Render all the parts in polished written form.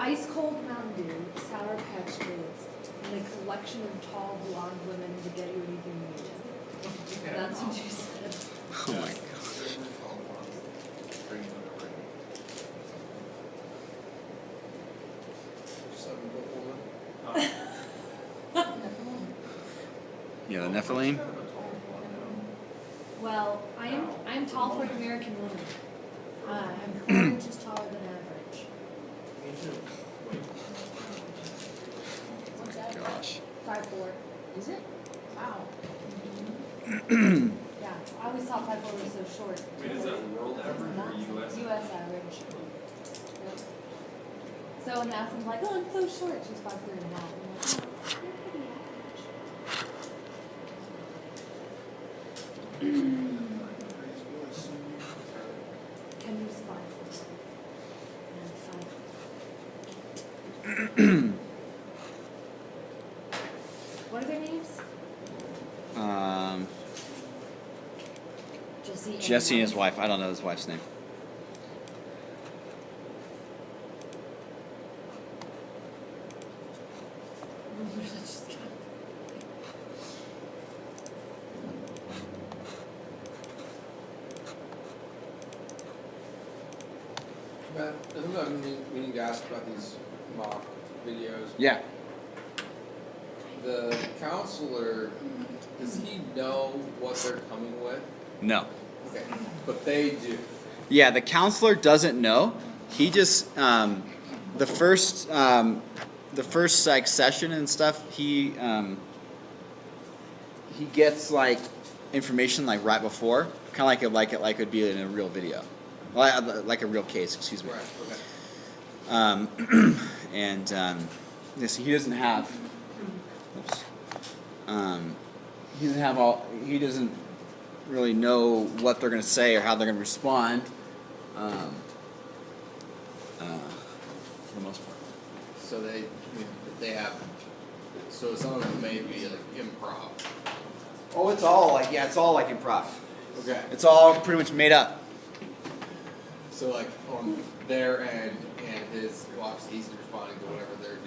Ice cold Mountain Dew, Sour Patch Kids, and a collection of tall blonde women to get you anything you need. That's what you said. Oh my god. Yeah, the Nephilim. Well, I'm tall for an American woman. I'm 4 inches taller than average. What's that? Gosh. 5'4". Is it? Wow. Yeah, I always thought 5'4" was so short. Wait, is that world average or US? US average. Yep. So when Athens like, oh, I'm so short, she's 5'3" and a half. I'm like, oh, you're pretty average. Henry's 5'4". And 5'. What are their names? Jesse and his wife. I don't know his wife's name. Matt, I think we need to ask about these mock videos. Yeah. The counselor, does he know what they're coming with? No. Okay, but they do. Yeah, the counselor doesn't know. He just the first like session and stuff. He gets like information like right before, kind of like it would be in a real video, like a real case. Excuse me. Right. Okay. And yes, he doesn't have. Oops. He doesn't have all. He doesn't really know what they're going to say or how they're going to respond. For the most part. So they have. So some of it may be like improv. Oh, it's all like improv. Okay. It's all pretty much made up. So like on their end and his, well, obviously he's responding to whatever they're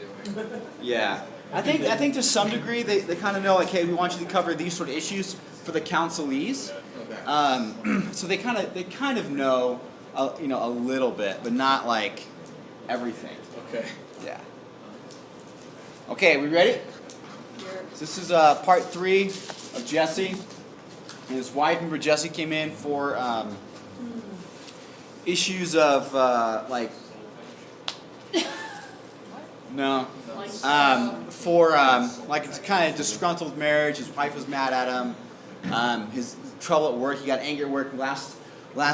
doing. Yeah, I think to some degree they kind of know like, hey, we want you to cover these sort of issues for the counselees. Okay. So they kind of know, a little bit, but not like everything. Okay. Yeah. Okay, we ready? So this is part 3 of Jesse and his wife. Remember, Jesse came in for issues of like. No. For like it's kind of disgruntled marriage. His wife was mad at him. His trouble at work. He got angry at work last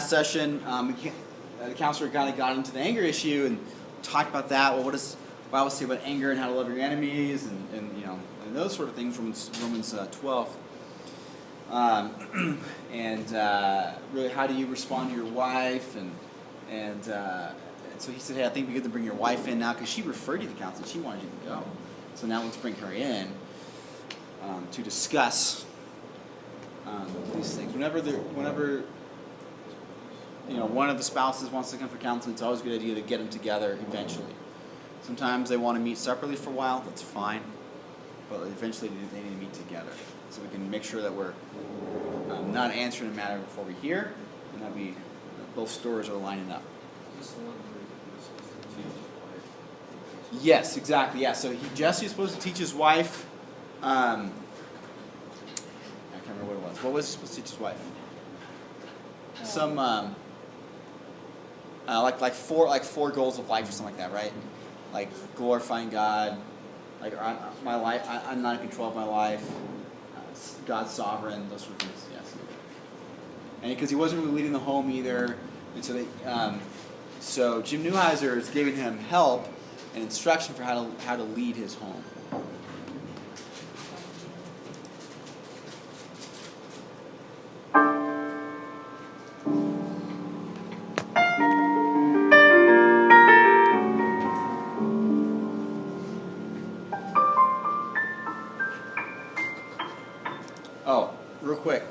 session. The counselor kind of got into the anger issue and talked about that. Well, what does the Bible say about anger and how to love your enemies and and those sort of things. Romans 12. And really, how do you respond to your wife and so he said, hey, I think we get to bring your wife in now because she referred you to the council. She wanted you to go. So now let's bring her in to discuss these things. Whenever one of the spouses wants to come for counseling, it's always a good idea to get them together eventually. Sometimes they want to meet separately for a while. That's fine. But eventually they need to meet together so we can make sure that we're not answering a matter before we're here and that both stories are lining up. Yes, exactly. Yeah. So Jesse is supposed to teach his wife. I can't remember what it was. What was he supposed to teach his wife? Some like four goals of life or something like that, right? Like glorifying God. Like my life, I'm not in control of my life. God's sovereign. Those sort of things. Yes. And because he wasn't really leading the home either, and so Jim Neuheiser is giving him help and instruction for how to lead his home. Oh, real quick.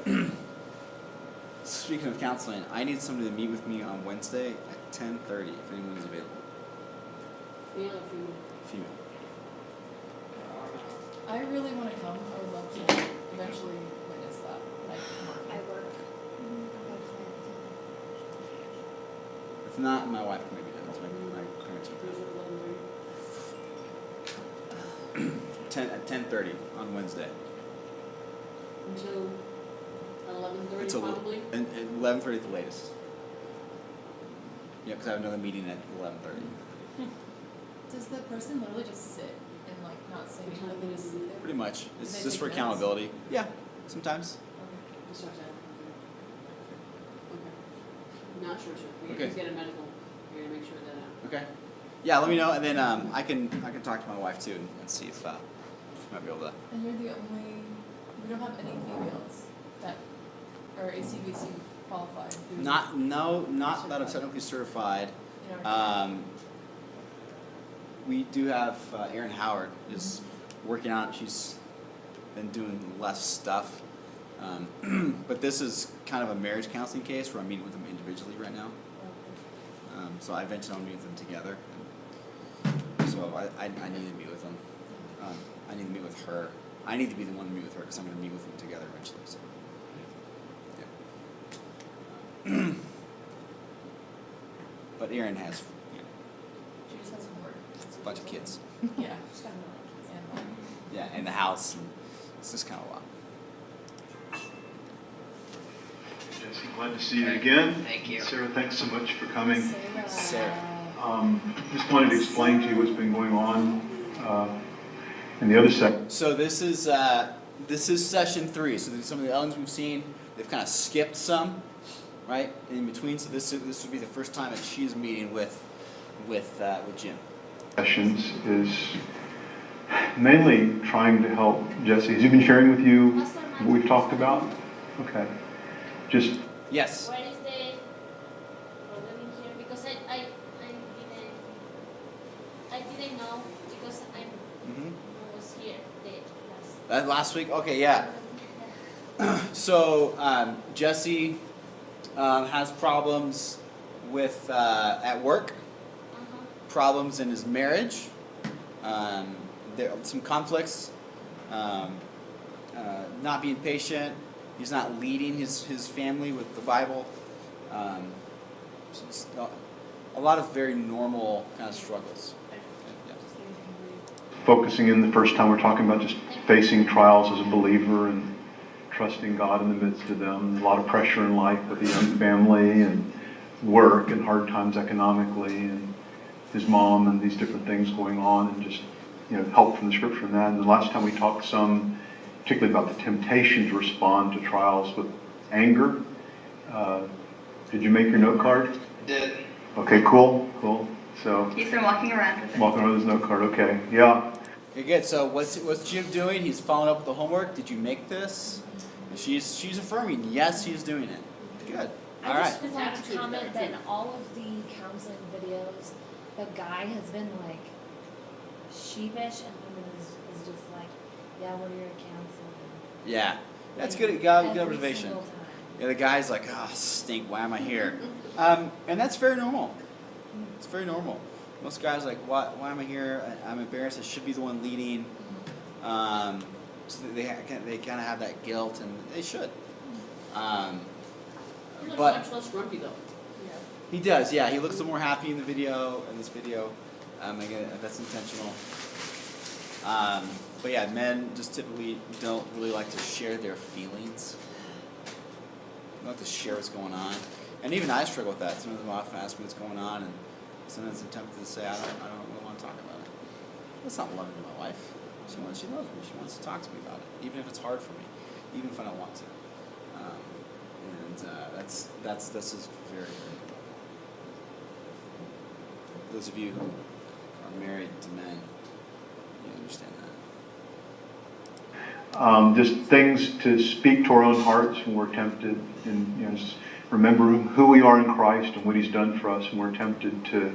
Speaking of counseling, I need somebody to meet with me on Wednesday at 10:30 if anyone is available. Male or female? Female. I really want to come. I would love to eventually witness that. Like, I work. If not, my wife can maybe do it. My parents Those are 11:30. are 10 at 10:30 on Wednesday. Until 11:30 It's a probably? and 11:30 at the latest. Yeah, because I have another meeting at 11:30. does the person literally just sit and like not say anything? Like they just sit there? Pretty much. It's They just take for notes? accountability. Yeah, sometimes. It starts at. Okay. Not sure, sir. Okay. He's got a medical, you're gonna make sure that, Okay. Yeah, let me know, and then I can talk to my wife too and see if we might be able to. And you're the only. We don't have any females that are ACBC qualified. who- Not that I'm technically certified. in our team. We do have Erin Howard is working on it. She's been doing less stuff, but this is kind of a marriage counseling case where I'm meeting with them individually right now. So I eventually want to meet with them together. And so I need to meet with them. I need to meet with her. I need to be the one to meet with her because I'm going to meet with them together eventually. So, yeah. But Erin has She just has some work. a bunch of kids. Yeah. Just got another. And like, Yeah, in the house. And it's just kind of a lot. Jesse, glad to see you again. Thank you. Sarah, thanks so much for coming. Sarah. Just wanted to explain to you what's been going on in the other section. So this is session 3. So some of the others we've seen, they've kind of skipped some, right, in between. So this would be the first time that she's meeting with Jim. Sessions is mainly trying to help Jesse. Has he been sharing with you what we've talked about? Okay. Just Yes. What is the problem in here? Because I didn't know because I was here the last. Last week. Okay. Yeah. So Jesse has problems with at work. Problems in his marriage. There are some conflicts. Not being patient. He's not leading his family with the Bible. Just a lot of very normal kind of struggles. Yeah. focusing in the first time we're talking about just facing trials as a believer and trusting God in the midst of them. A lot of pressure in life with a young family and work and hard times economically and his mom and these different things going on, and just help from the scripture in that. And the last time we talked some particularly about the temptation to respond to trials with anger. Did you make your note card? Did. Okay, cool. So He's been walking around with it. walking around with his note card. Okay, yeah. Okay, good. So what's Jim doing? He's following up with the homework. Did you make this? And she's affirming, yes, he's doing it. Good. All I right. just would like to comment that in all of the counseling videos, the guy has been like sheepish and woman is just like, yeah, we're here to counsel. Yeah, that's Like, good. Good every observation. single time. Yeah, the guy's like, oh, stink. Why am I here? And that's very normal. It's very normal. Most guys are like, why am I here? I'm embarrassed. I should be the one leading. So they kind of have that guilt, and they should. He looks But much less grumpy though. he does. Yeah, he looks a little more happy in the video. In this video, again, that's intentional. But yeah, men just typically don't really like to share their feelings. They don't like to share what's going on. And even I struggle with that. Some of them often ask me what's going on, and sometimes I'm tempted to say, I don't really want to talk about it. That's not loving to my wife. She loves me. She wants to talk to me about it, even if it's hard for me, even if I don't want to. This is very, very good. Those of you who are married to men, you understand that. Just things to speak to our own hearts when we're tempted, and just remembering who we are in Christ and what He's done for us, and we're tempted to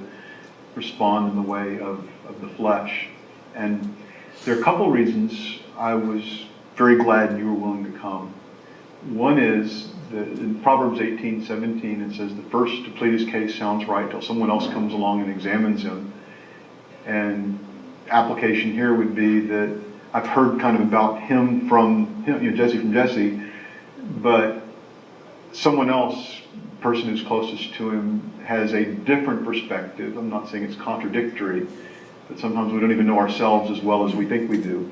respond in the way of the flesh. And there are a couple reasons I was very glad you were willing to come. One is that in Proverbs 18:17 it says, the first to plead his case sounds right till someone else comes along and examines him. And application here would be that I've heard kind of about him from, Jesse from Jesse, but someone else, person who's closest to him, has a different perspective. I'm not saying it's contradictory, but sometimes we don't even know ourselves as well as we think we do.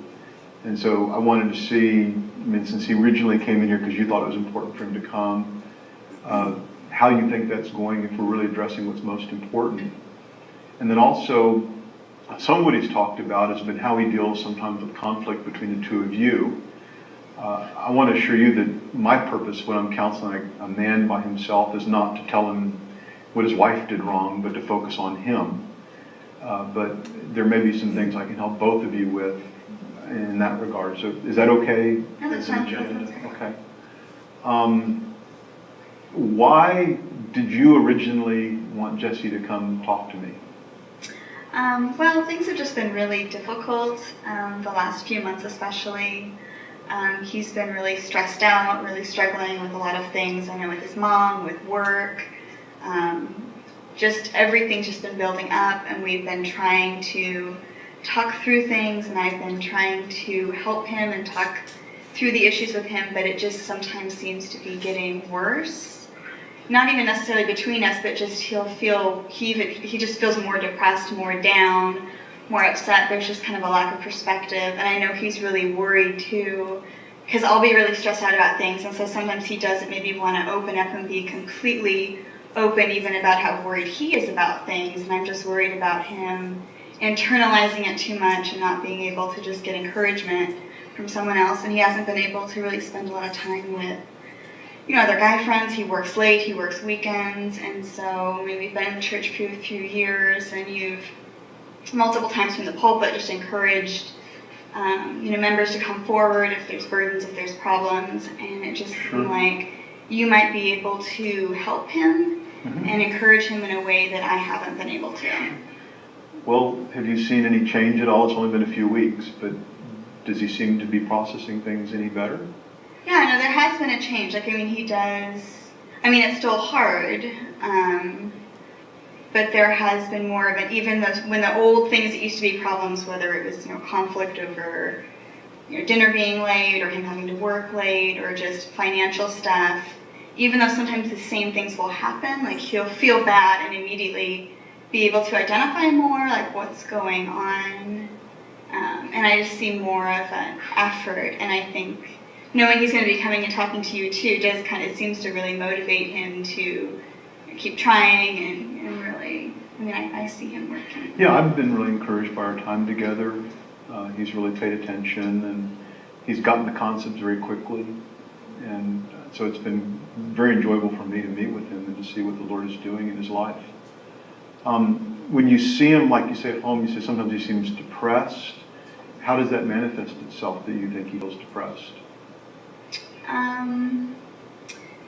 And so I wanted to see, since he originally came in here because you thought it was important for him to come, how you think that's going, if we're really addressing what's most important. And then also, some of what he's talked about has been how he deals sometimes with conflict between the two of you. I want to assure you that my purpose when I'm counseling a man by himself is not to tell him what his wife did wrong, but to focus on him. But there may be some things I can help both of you with in that regard. So is that okay? No, that's as an fine. agenda? Okay. Why did you originally want Jesse to come talk to me? Well, things have just been really difficult the last few months especially. He's been really stressed out, really struggling with a lot of things. I know with his mom, with work, just everything's just been building up, and we've been trying to talk through things, and I've been trying to help him and talk through the issues with him, but it just sometimes seems to be getting worse. Not even necessarily between us, but just he just feels more depressed, more down, more upset. There's just kind of a lack of perspective, and I know he's really worried too, because I'll be really stressed out about things, and so sometimes he doesn't maybe want to open up and be completely open even about how worried he is about things, and I'm just worried about him internalizing it too much and not being able to just get encouragement from someone else. And he hasn't been able to really spend a lot of time with other guy friends. He works late, he works weekends, and so we've been in the church for a few years, and you've multiple times from the pulpit just encouraged members to come forward if there's burdens, if there's problems, and it just seemed like you might be able to help him and encourage him in a way that I haven't been able to. Well, have you seen any change at all? It's only been a few weeks, but does he seem to be processing things any better? Yeah, no, there has been a change. He does. It's still hard, but there has been more of it. Even when the old things that used to be problems, whether it was conflict over dinner being late or him having to work late or just financial stuff, even though sometimes the same things will happen, like he'll feel bad and immediately be able to identify more like what's going on. And I just see more of an effort, and I think knowing he's going to be coming and talking to you too does seems to really motivate him to keep trying and really, I see him working. Yeah, I've been really encouraged by our time together. He's really paid attention, and he's gotten the concepts very quickly. And so it's been very enjoyable for me to meet with him and to see what the Lord is doing in his life. When you see him, like you say at home, you say sometimes he seems depressed. How does that manifest itself that you think he feels depressed?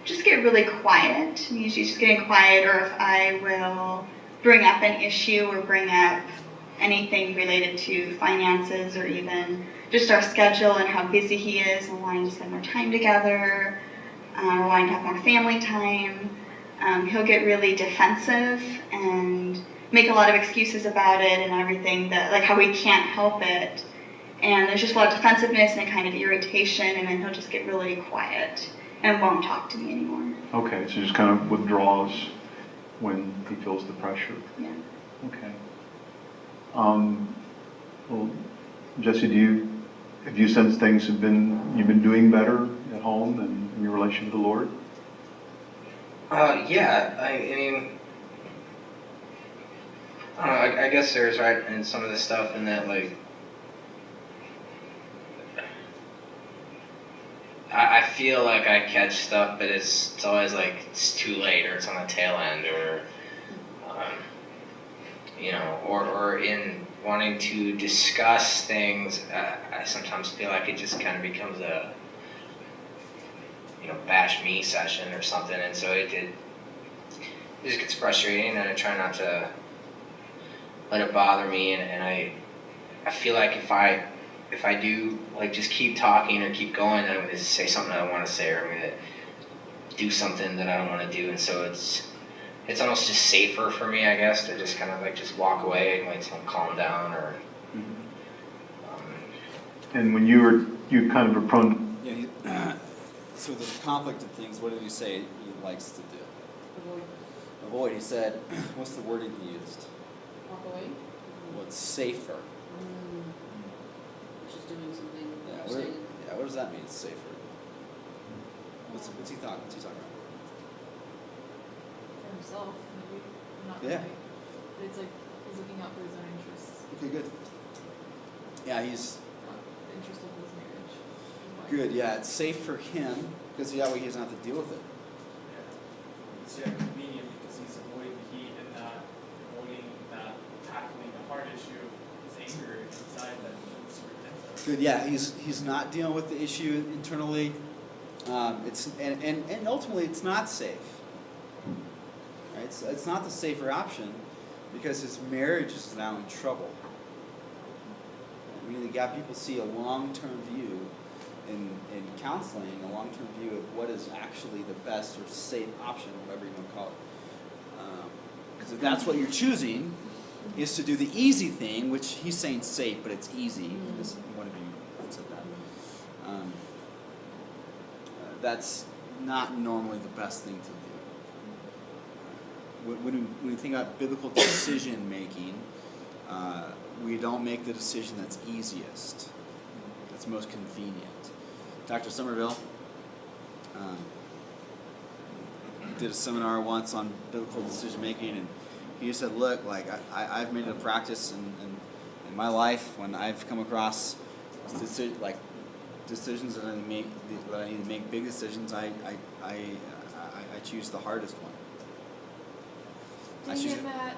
Just get really quiet. Usually just getting quiet, or if I will bring up an issue or bring up anything related to finances or even just our schedule and how busy he is and wanting to spend more time together, or wanting to have more family time, he'll get really defensive and make a lot of excuses about it and everything, that like how we can't help it. And there's just a lot of defensiveness and a kind of irritation, and then he'll just get really quiet and won't talk to me anymore. Okay, so just kind of withdraws when he feels the pressure. Yeah. Okay. Well, Jesse, have you sensed things you've been doing better at home and in your relation to the Lord? Yeah, I guess there's right in some of the stuff in that, like, I feel like I catch stuff, but it's always like it's too late, or it's on the tail end, or or in wanting to discuss things, I sometimes feel like it just kind of becomes a bash me session or something, and so it just gets frustrating, and I try not to let it bother me, and I feel like if I do just keep talking or keep going, then I'm going to say something I don't want to say, or I'm going to do something that I don't want to do, and so it's almost just safer for me, I guess, to just kind of like just walk away and wait till I'm calmed down or. And when you kind of were prone, Yeah, so there's conflict of things. What did he say he likes to do? Avoid, Avoid. He said, what's the wording he used? walk away, Well, it's safer. which is doing something, Yeah, you're what, saying, yeah, what does that mean? It's safer. What's he talking? What's he talking about? For himself, maybe, not Yeah. right. But it's like, he's looking out for his own interests, Okay, good. Yeah, he's not the interest of his marriage. his wife. good. Yeah, it's safe for him because that way he doesn't have to deal with it. It's convenient because he's avoiding the heat and not tackling the hard issue. His anger inside that needs to repent of. Good. Yeah, he's not dealing with the issue internally. It's and ultimately it's not safe. Right? It's not the safer option because his marriage is now in trouble. We got people see a long-term view in counseling, a long-term view of what is actually the best or safe option, whatever you want to call it. Because if that's what you're choosing, is to do the easy thing, which he's saying safe, but it's easy. This one of you said that. That's not normally the best thing to do. When we think about biblical decision making, we don't make the decision that's easiest, that's most convenient. Dr. Somerville did a seminar once on biblical decision making, and he just said, look, like I've made it a practice in my life when I've come across decisions that I need to make big decisions, I choose the hardest one. I Dang choose- it, Matt.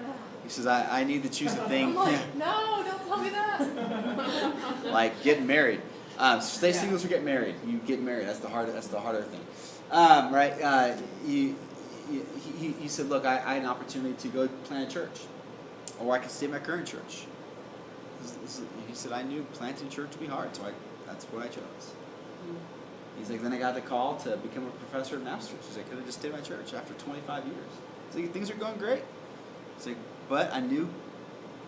Ugh. He says, I need to choose a thing. I'm like, no, don't tell me that. Like getting married. Stay single or get married. You get married. That's the harder thing. Right? He said, look, I had an opportunity to go plant a church, or I could stay at my current church. He said, I knew planting a church would be hard, so that's what I chose. He's like, then I got the call to become a professor of masters. He's like, I could have just stayed at my church after 25 years. He's like, things are going great. He's like, but I knew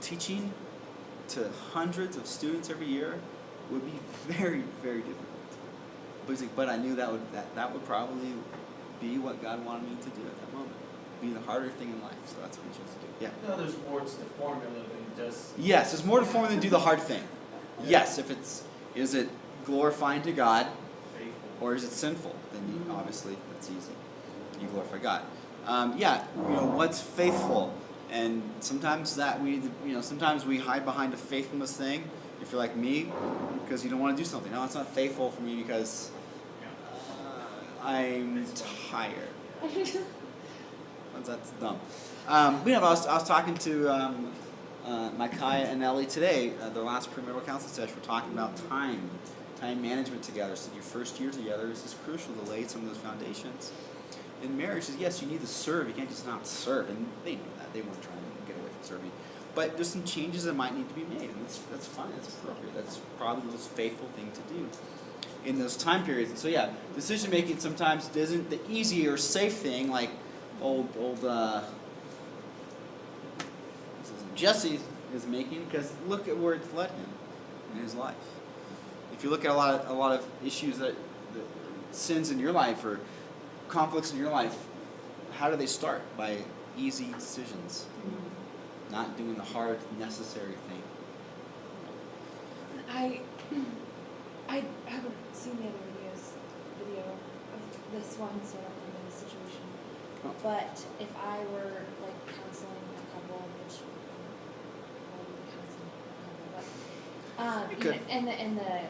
teaching to hundreds of students every year would be very, very difficult. But he's like, but I knew that would probably be what God wanted me to do at that moment. Be the harder thing in life. So that's what he chose to do. Yeah. No, there's more to the formula than just. Yes, there's more to formula than do the hard thing. Yes, if is it glorifying to God Faithful. or is it sinful? Then obviously that's easy. You glorify God. What's faithful? And sometimes sometimes we hide behind a faithfulness thing. If you're like me, because you don't want to do something. No, it's not faithful for me because I'm tired. That's dumb. I was talking to Micaiah and Ellie today. Their last premarital counseling session. We're talking about time management together. So your first year together is crucial to lay some of those foundations. In marriage, yes, you need to serve. You can't just not serve, and they knew that. They weren't trying to get away from serving. But there's some changes that might need to be made, and that's fine. That's appropriate. That's probably the most faithful thing to do in those time periods. And so, yeah, decision making sometimes isn't the easy or safe thing, like old Jesse is making, because look at where it's led him in his life. If you look at a lot of issues that sins in your life or conflicts in your life, how do they start? By easy decisions, not doing the hard, necessary thing. I haven't seen the other video of this one, so I don't know the situation. Oh. But if I were like counseling a couple, which I would be counseling a couple, You could. and the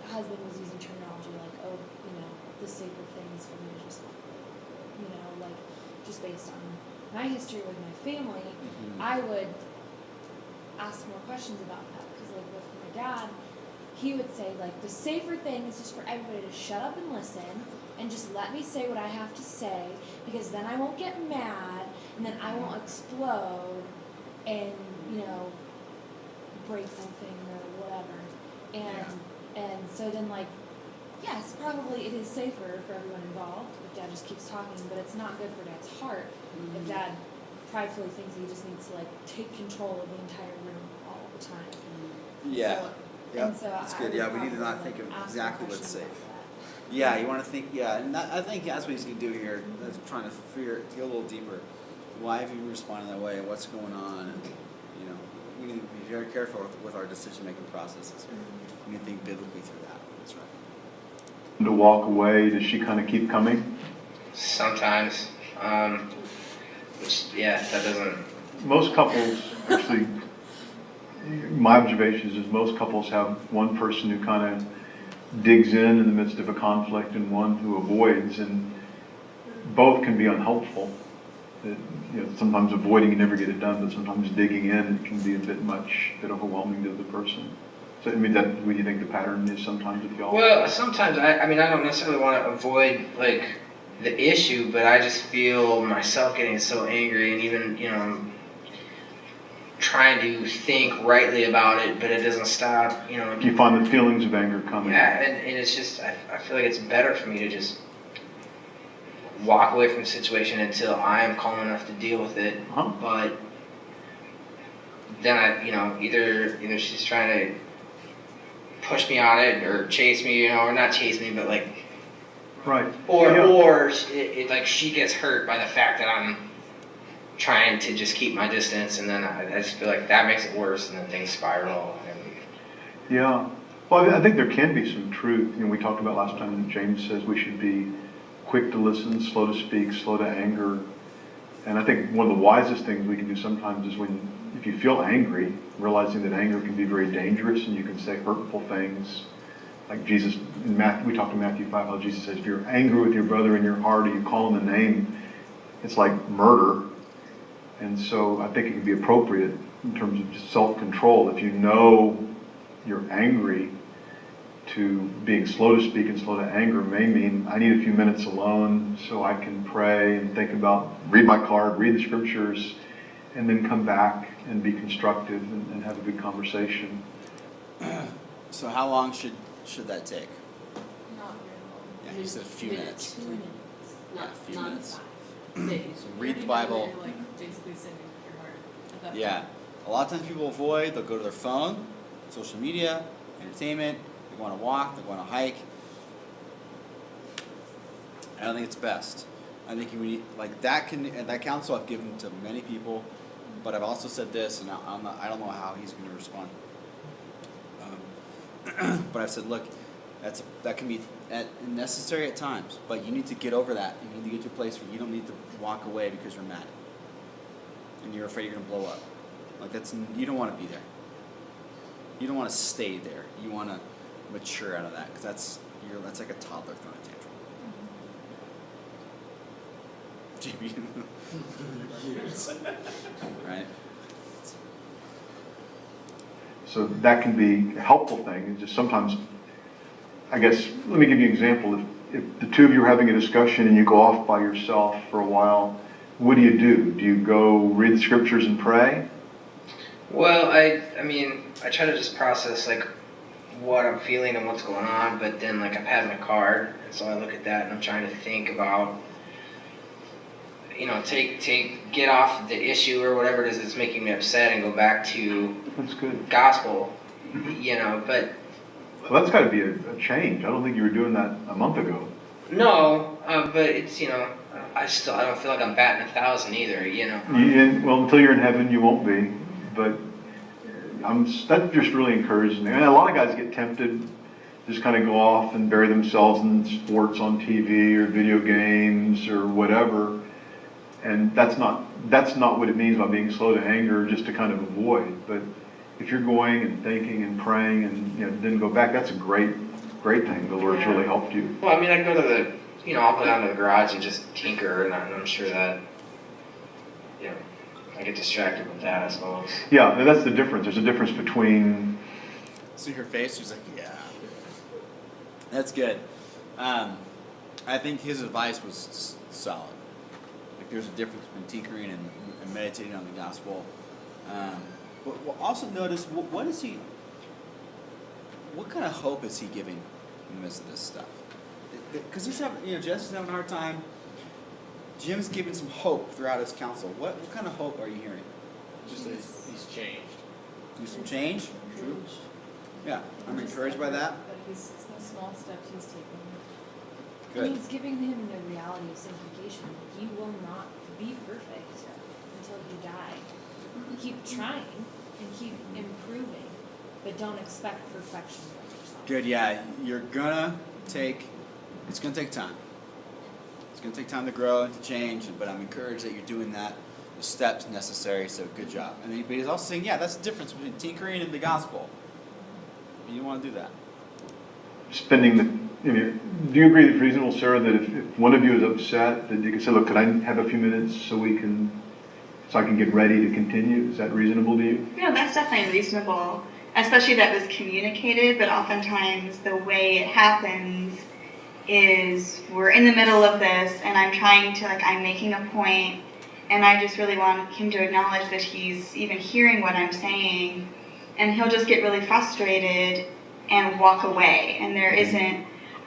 husband was using terminology like, oh, the safer thing is for me to just, like, just based on my history with my family, I would ask more questions about that, because like with my dad, he would say like the safer thing is just for everybody to shut up and listen and just let me say what I have to say, because then I won't get mad and then I won't explode and break something or whatever. And so then like yes, probably it is safer for everyone involved if Dad just keeps talking, but it's not good for Dad's heart if Dad pridefully thinks he just needs to like take control of the entire room all the time. Yeah. So, Yeah, and so that's I good. would Yeah, we need to probably, not think of ask exactly him what's questions safe. about Yeah, you want to think. Yeah, and I think that's what he's gonna do here. That's trying to go a little deeper. Why have you responded that way? What's going on? And you know, we need to be very careful with our decision-making processes here. We need to think biblically through that. That's right. To walk away, does she kind of keep coming? Sometimes, which yeah, that doesn't. Most couples, actually, my observations is most couples have one person who kind of digs in the midst of a conflict and one who avoids, and both can be unhelpful. Sometimes avoiding and never get it done, but sometimes digging in it can be a bit much, a bit overwhelming to the person. So I mean, that what do you think the pattern is sometimes with y'all? Well, sometimes I mean I don't necessarily want to avoid like the issue, but I just feel myself getting so angry, and even I'm trying to think rightly about it, but it doesn't stop. You find the feelings of anger coming. Yeah, and it's just I feel like it's better for me to just walk away from the situation until I am calm enough to deal with it. Uh-huh. But then either she's trying to push me on it or chase me, or not chase me, but like, Right. or Yeah. it like she gets hurt by the fact that I'm trying to just keep my distance, and then I just feel like that makes it worse, and then things spiral. And Yeah. Well, I think there can be some truth. We talked about last time that James says we should be quick to listen, slow to speak, slow to anger. And I think one of the wisest things we can do sometimes is if you feel angry, realizing that anger can be very dangerous and you can say hurtful things. Like Jesus, we talked in Matthew 5, how Jesus says, if you're angry with your brother in your heart or you call him a name, it's like murder. And so I think it can be appropriate in terms of just self-control. If you know you're angry, to being slow to speak and slow to anger may mean I need a few minutes alone so I can pray and think about, read my card, read the scriptures, and then come back and be constructive and have a good conversation. So how long should that take? Not very long. Yeah, you said a few minutes. 2 minutes. Yeah, a few minutes. Days. Read the You Bible. already know that you're, like basically sinning with your heart at that Yeah. point. A lot of times people avoid, they'll go to their phone, social media, entertainment, they want to walk, they want to hike. I don't think it's best. I think we need, like that counsel I've given to many people, but I've also said this, and I don't know how he's going to respond. But I've said, look, that can be necessary at times, but you need to get over that. You need to get to a place where you don't need to walk away because you're mad and you're afraid you're going to blow up. Like you don't want to be there. You don't want to stay there. You want to mature out of that, because that's like a toddler throwing a tantrum. JB. Right? So that can be a helpful thing. It's just sometimes, I guess, let me give you an example. If the two of you are having a discussion and you go off by yourself for a while, what do? Do you go read the scriptures and pray? well, I mean I try to just process like what I'm feeling and what's going on, but then like I'm having a card, and so I look at that and I'm trying to think about, get off the issue or whatever it is that's making me upset and go back to That's good. gospel, but Well, that's got to be a change. I don't think you were doing that a month ago. no, but it's, I don't feel like I'm batting 1,000 either, Well, until you're in heaven, you won't be. But that just really encourages me. And a lot of guys get tempted, just kind of go off and bury themselves in sports on TV or video games or whatever. And that's not what it means by being slow to anger, just to kind of avoid. But if you're going and thinking and praying and then go back, that's a great thing. The Lord's really helped you. Well, I mean, I go to I'll go down to the garage and just tinker, and I'm sure that, I get distracted with that, I suppose. Yeah, that's the difference. There's a difference between. See her face? She's like, yeah. That's good. I think his advice was solid. Like, there's a difference between tinkering and meditating on the gospel. But we'll also notice, what kind of hope is he giving in the midst of this stuff. Because he's having, Jesse's having a hard time. Jim's giving some hope throughout his counsel. What kind of hope are you hearing? Just that he's changed. Do some change? True. Yeah, I'm encouraged by that. But he's, it's the small steps he's taking. Good. And he's giving him the reality of sanctification. You will not be perfect until you die. Keep trying and keep improving, but don't expect perfection from yourself. Good, yeah. It's gonna take time. It's gonna take time to grow and to change, but I'm encouraged that you're doing that, the steps necessary, so good job. But he's also saying, yeah, that's the difference between tinkering and the gospel. You don't want to do that. Do you agree that it's reasonable, Sarah, that if one of you is upset, that you can say, look, could I have a few minutes so I can get ready to continue? Is that reasonable to you? No, that's definitely reasonable, especially that was communicated, but oftentimes the way it happens is we're in the middle of this and I'm trying to, I'm making a point and I just really want him to acknowledge that he's even hearing what I'm saying, and he'll just get really frustrated and walk away, and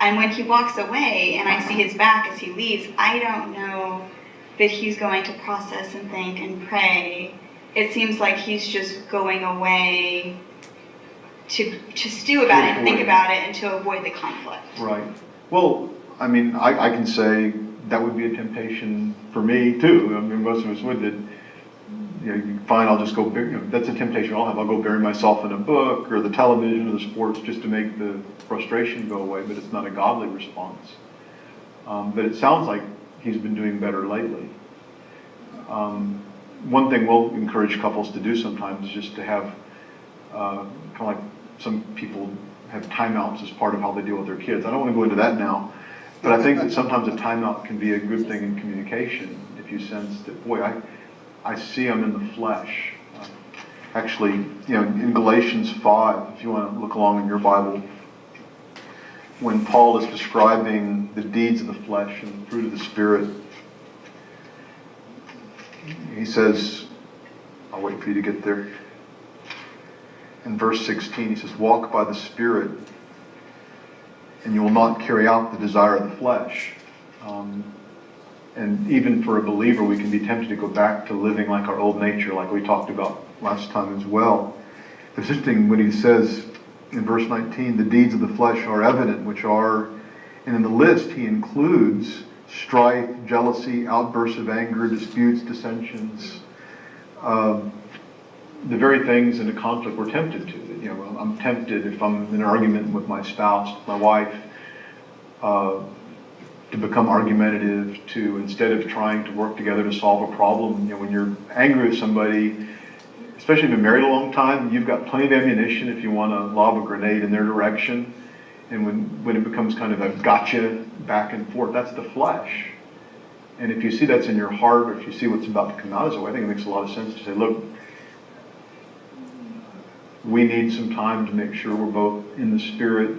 and when he walks away and I see his back as he leaves, I don't know that he's going to process and think and pray. It seems like he's just going away to stew about it and think about it and to avoid the conflict. Right. Well, I can say that would be a temptation for me too. Most of us would. That fine, I'll just go. That's a temptation I'll have. I'll go bury myself in a book or the television or the sports just to make the frustration go away. But it's not a godly response. But it sounds like he's been doing better lately. One thing we'll encourage couples to do sometimes is just to have kind of like some people have timeouts as part of how they deal with their kids. I don't want to go into that now, but I think that sometimes a timeout can be a good thing in communication if you sense that, boy, I see I'm in the flesh. Actually, in Galatians 5, if you want to look along in your Bible, when Paul is describing the deeds of the flesh and the fruit of the Spirit, he says, I'll wait for you to get there. In verse 16, he says, walk by the Spirit, and you will not carry out the desire of the flesh. And even for a believer, we can be tempted to go back to living like our old nature, like we talked about last time as well. It's interesting when he says in verse 19, the deeds of the flesh are evident, which are, and in the list he includes strife, jealousy, outbursts of anger, disputes, dissensions, the very things in a conflict we're tempted to. I'm tempted if I'm in an argument with my spouse, my wife, to become argumentative, to instead of trying to work together to solve a problem. When you're angry with somebody, especially if you've been married a long time, you've got plenty of ammunition if you want to lob a grenade in their direction. And when it becomes kind of a gotcha back and forth, that's the flesh. And if you see that's in your heart, or if you see what's about to come out as a way, I think it makes a lot of sense to say, look, we need some time to make sure we're both in the Spirit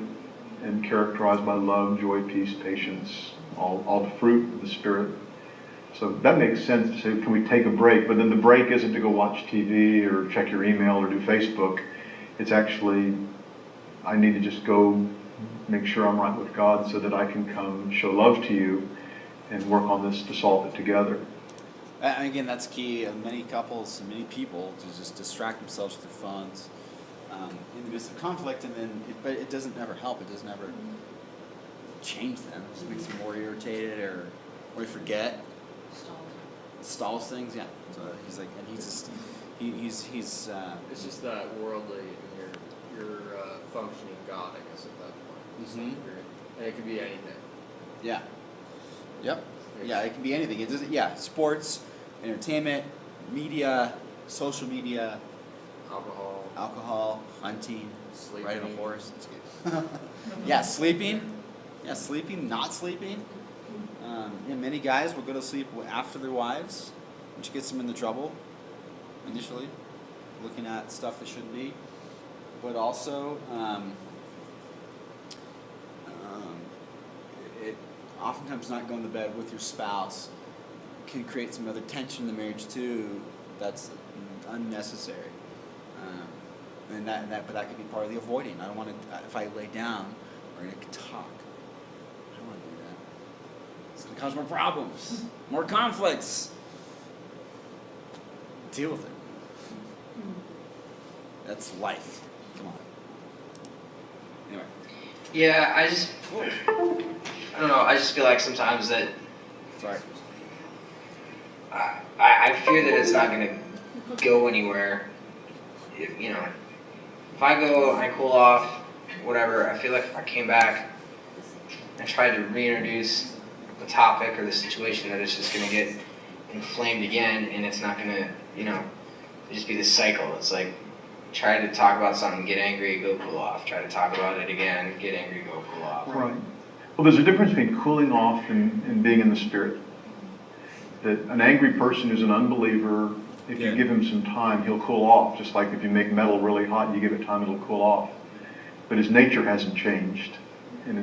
and characterized by love, joy, peace, patience, all the fruit of the Spirit. So that makes sense to say, can we take a break? But then the break isn't to go watch TV or check your email or do Facebook. It's actually, I need to just go make sure I'm right with God so that I can come show love to you and work on this to solve it together. And again, that's key. Many couples and many people to just distract themselves with their phones in the midst of conflict, but it doesn't ever help. It doesn't ever change them. It just makes them more irritated or they forget. Stalls things, yeah. So he's like, and he's It's just that worldly, and you're functioning God, I guess, at that point. Mhm. And it could be anything. Yeah. Yep. Yeah, it can be anything. It doesn't. Yeah, sports, entertainment, media, social media, alcohol, hunting, Sleeping. riding a horse. That's good. Yeah, sleeping. Yeah, sleeping, not sleeping. Many guys will go to sleep after their wives, which gets them into trouble initially, looking at stuff that shouldn't be. But also, it oftentimes not going to bed with your spouse can create some other tension in the marriage too. That's unnecessary, but that could be part of the avoiding. I don't want to. If I lay down, or I can talk. I don't want to do that. It's going to cause more problems, more conflicts. Deal with it. That's life. Come on. Anyway. Yeah, I don't know, I just feel like sometimes that Sorry. I fear that it's not gonna go anywhere. You know, if I go and I cool off, whatever, I feel like if I came back and tried to reintroduce the topic or the situation, that it's just gonna get inflamed again, and it's not gonna, it'll just be this cycle. It's like, try to talk about something, get angry, go cool off. Try to talk about it again, get angry, go cool off. Right. Well, there's a difference between cooling off and being in the Spirit. That an angry person who's an unbeliever, if you Yeah. give him some time, he'll cool off. Just like if you make metal really hot and you give it time, it'll cool off. But his nature hasn't changed. And